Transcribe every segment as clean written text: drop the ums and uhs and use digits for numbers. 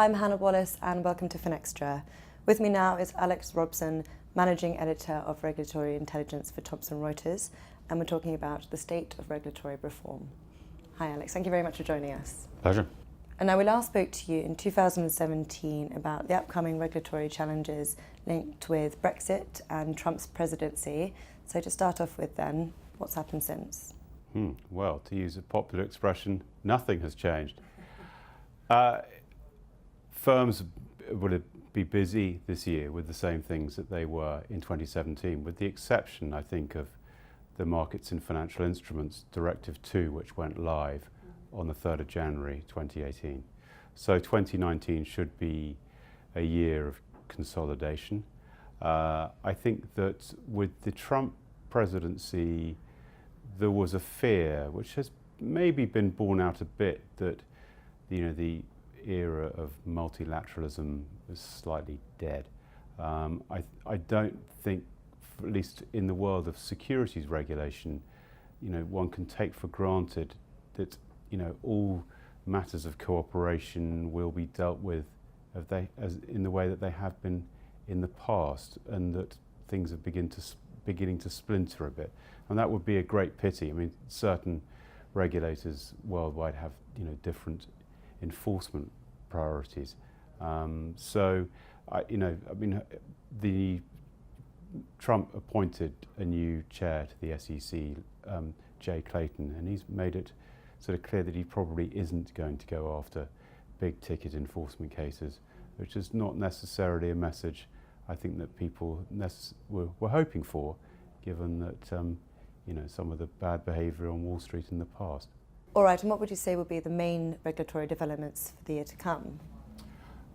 I'm Hannah Wallace and welcome to Finextra. With me now is Alex Robson, Managing Editor of Regulatory Intelligence for Thomson Reuters, and we're talking about the state of regulatory reform. Hi Alex, thank you very much for joining us. Pleasure. And now we last spoke to you in 2017 about the upcoming regulatory challenges linked with Brexit and Trump's presidency. So to start off with then, what's happened since? Well, to use a popular expression, nothing has changed. Firms will be busy this year with the same things that they were in 2017, with the exception, I think, of the Markets in Financial Instruments Directive 2, which went live on the 3rd of January 2018. So 2019 should be a year of consolidation. I think that with the Trump presidency, there was a fear, which has maybe been borne out a bit, that the era of multilateralism was slightly dead. I don't think, at least in the world of securities regulation, one can take for granted that all matters of cooperation will be dealt with as in the way that they have been in the past, and that things are beginning to splinter a bit, and that would be a great pity. I mean, certain regulators worldwide have different enforcement priorities. The Trump appointed a new chair to the SEC, Jay Clayton, and he's made it sort of clear that he probably isn't going to go after big ticket enforcement cases, which is not necessarily a message I think that people were hoping for, given that some of the bad behaviour on Wall Street in the past. All right, and what would you say will be the main regulatory developments for the year to come?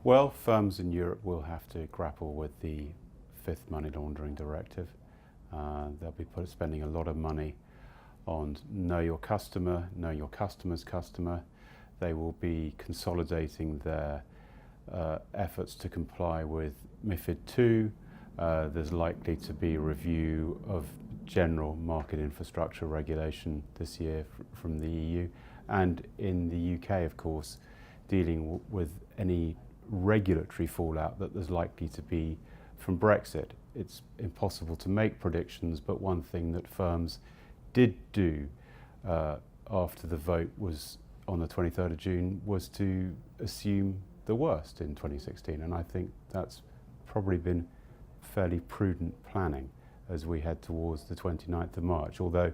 Well, firms in Europe will have to grapple with the 5th money laundering directive. They'll be spending a lot of money on know your customer, know your customer's customer. They will be consolidating their efforts to comply with MiFID II. There's likely to be a review of general market infrastructure regulation this year from the EU, and in the UK, of course, dealing with any regulatory fallout that there's likely to be from Brexit. It's impossible to make predictions, but one thing that firms did do after the vote was on the 23rd of June was to assume the worst in 2016, and I think that's probably been fairly prudent planning as we head towards the 29th of March, although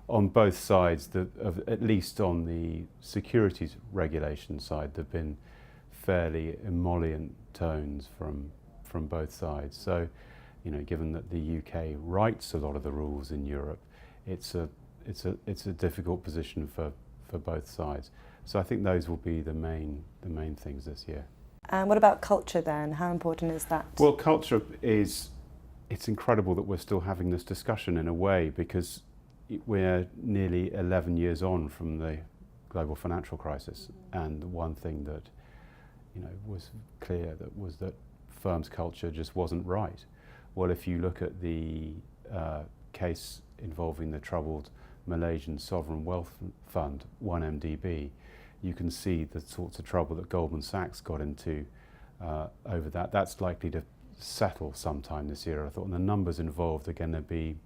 on both sides, at least on the securities regulation side, there have been fairly emollient tones from both sides. So, given that the UK writes a lot of the rules in Europe, it's a difficult position for both sides. So I think those will be the main things this year. And what about culture then? How important is that? Well, culture it's incredible that we're still having this discussion in a way, because we're nearly 11 years on from the global financial crisis, and one thing that was clear was that firms' culture just wasn't right. Well, if you look at the case involving the troubled Malaysian Sovereign Wealth Fund, 1MDB, you can see the sorts of trouble that Goldman Sachs got into over that. That's likely to settle sometime this year, I thought, and the numbers involved are going to be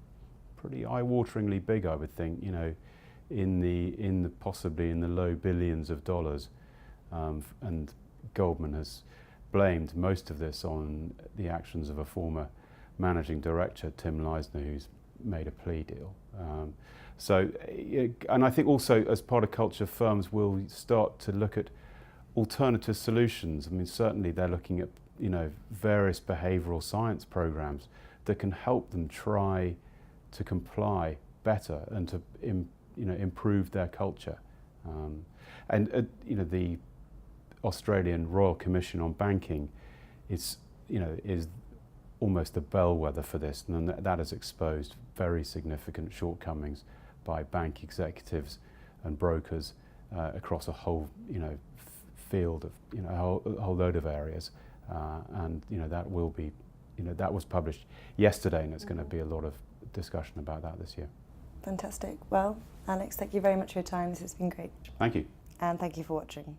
pretty eye-wateringly big, I would think, possibly in the low billions of dollars, and Goldman has blamed most of this on the actions of a former managing director, Tim Leisner, who's made a plea deal. And I think also as part of culture, firms will start to look at alternative solutions. I mean, certainly they're looking at various behavioural science programs that can help them try to comply better and to improve their culture. The Australian Royal Commission on Banking is almost a bellwether for this, and that has exposed very significant shortcomings by bank executives and brokers across a whole field of a whole load of areas, and that will be that was published yesterday, and it's going to be a lot of discussion about that this year. Fantastic. Well, Alex, thank you very much for your time. This has been great. Thank you. And thank you for watching.